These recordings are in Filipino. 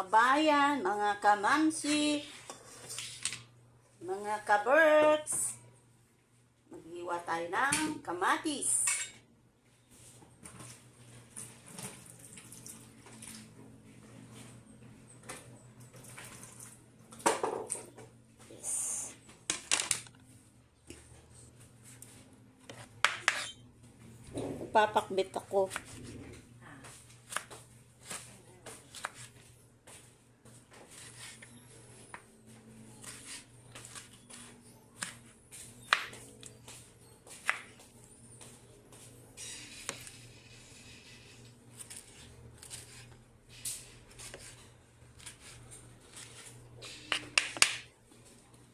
kabayan, mga kamansi, mga kaberks. Maghiwa tayo ng kamatis. Yes. Papakbit ako.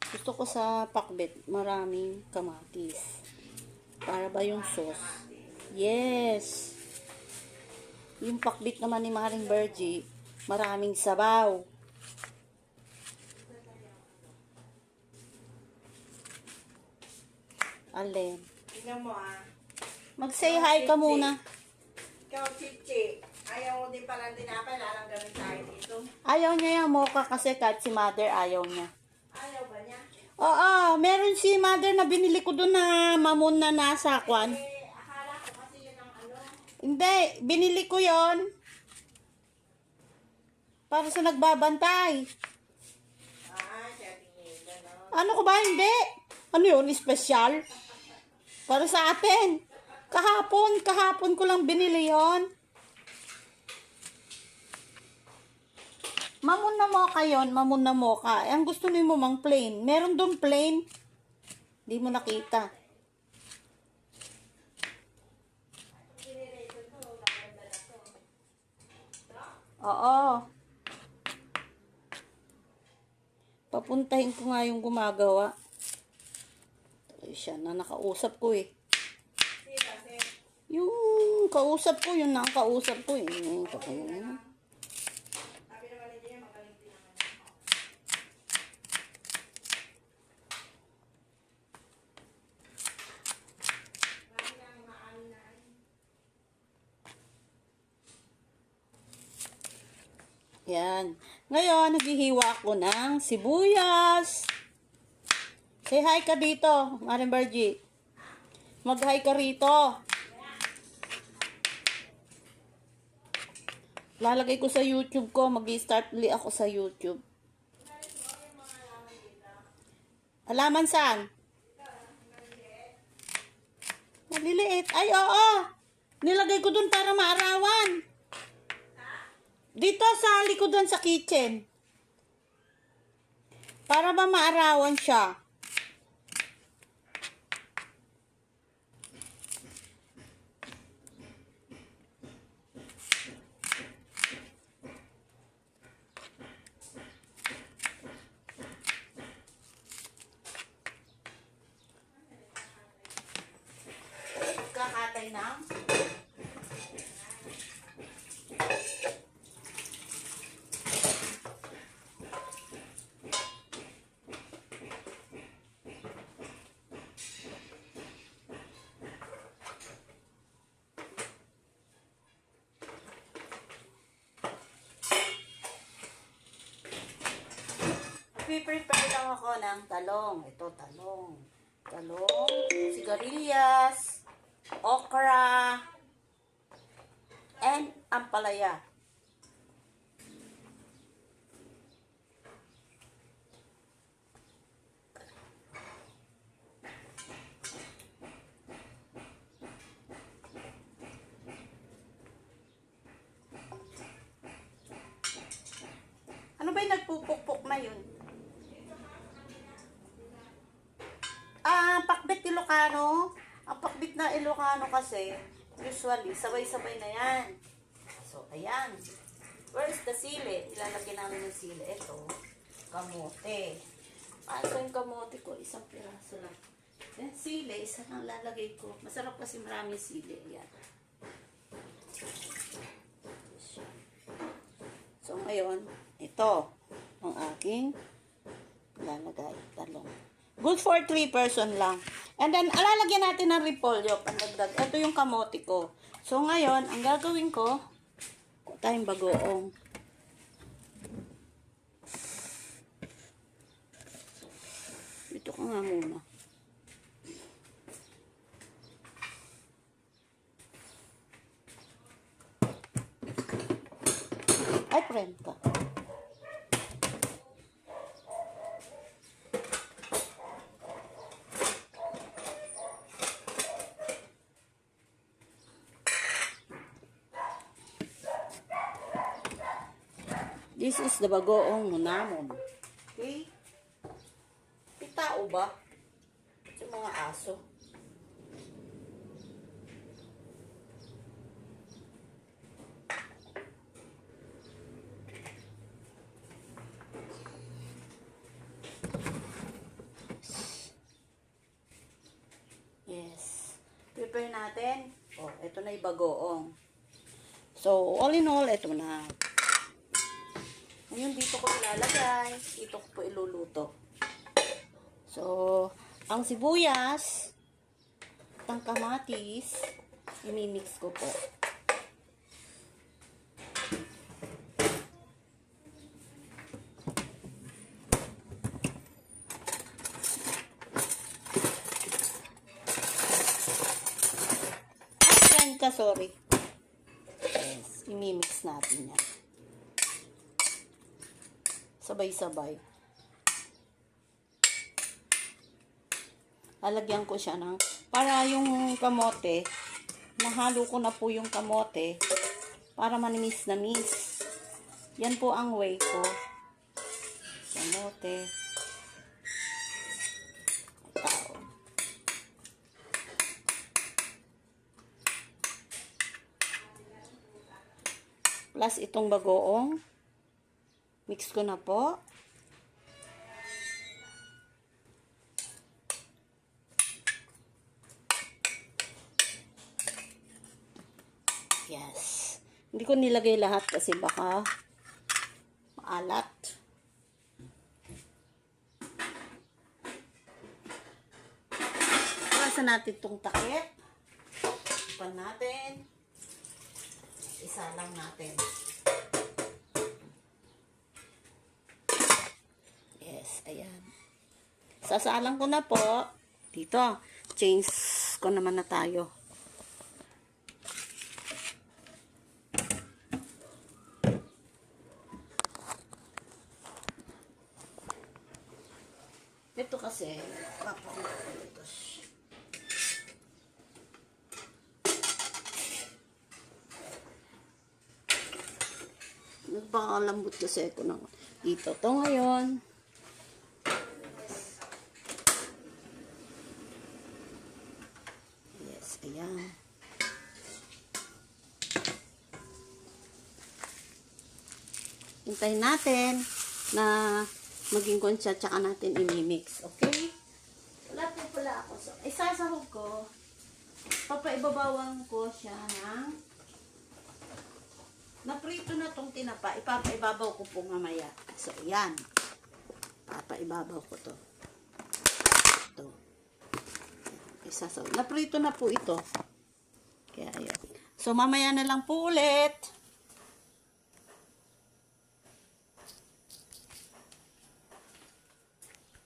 Gusto ko sa pakbet, maraming kamatis. Para ba yung sauce? Yes. Yung pakbet naman ni Maring Bergie, maraming sabaw. Alin? Tingnan mo Mag-say hi ka muna. Ikaw, Chichi. Ayaw mo din pala tinapay, lalang ganun tayo dito. Ayaw niya yung mocha kasi kahit si mother ayaw niya. Ayaw ba niya? Oo, meron si mother na binili ko doon na mamon na nasa kwan. Akala ko kasi yun ang ano. Hindi, binili ko yon para sa nagbabantay. Siya tingin, gano'n. Ano ko ba? Hindi. Ano yun? Espesyal? Para sa atin. Kahapon ko lang binili yon. Mamon na mocha yun, mamon na mocha. Ang gusto ni mo mang plain. Meron doon plain. Di mo nakita. Oo. Papuntahin ko nga yung gumagawa. Tuloy siya na nakausap ko eh. Yung kausap ko, yun na ang kausap ko eh. Yan. Ngayon, naghihiwa ako ng sibuyas. Say hi ka dito, Maring Bergie. Mag-hi ka rito. Lalagay ko sa YouTube ko. Mag-i-start ulit ako sa YouTube. Alaman saan? Maliliit. Ay, oo. Nilagay ko dun para maarawan. Dito sa likodan sa kitchen. Para ba maarawan siya? Kakatay na. Prepare lang ako ng talong. Ito, talong. Talong, sigarilyas, okra, and ampalaya. Ano ba yung nagpupukpok na yun? Pakbit Ilocano. Ang pakbit na Ilocano kasi, usually, sabay-sabay na yan. So, ayan. Where's the sili? Ilalagyan namin ng sili. Ito, kamote. So, yung kamote ko, isang piraso lang. Then, sili, isa lang lalagay ko. Masarap kasi maraming sili. Ayan. So, ngayon, ito, ang aking lalagay, talong. Good for 3 person lang. And then, alalagyan natin ng repolyo, pandagdag. Ito yung kamote ko. So, ngayon, ang gagawin ko, tayong bagoong. friend ka. This is the bagoong namon. Okay? Pitao ba? Yung mga aso. Yes. Prepare natin. Oh, ito na yung bagoong. So, all in all, ito na. Ngayon, dito ko ilalagay. Dito ko po iluluto. So, ang sibuyas, at ang kamatis, imimix ko po. Sorry. Yes, imimix natin yan. Sabay-sabay. Lalagyan ko siya ng, para yung kamote, nahalo ko na po yung kamote, para manimis na miss. Yan po ang way ko. Kamote. Tao. Plus itong bagoong. Mix ko na po. Yes. Hindi ko nilagay lahat kasi baka maalat. Pasa natin itong takip. Pan natin. Isa lang natin. Yes, ayan. Sasalang ko na po. Dito, change ko naman na tayo. Ito kasi, papakulo ko ito. Nagpakalambot kasi ako ng dito. Ito ngayon. Yes, ayan. Hintayin natin na maging konsa tsaka natin imimix. Okay? Wala po pala ako. So, isasahog ko. Papaibabawan ko siya ng naprito na tong tinapa. Ipapaibabaw ko po mamaya. So, yan. Papaibabaw ko to. Ito. Isasahog. Naprito na po ito. Kaya, ayan. So, mamaya na lang po ulit.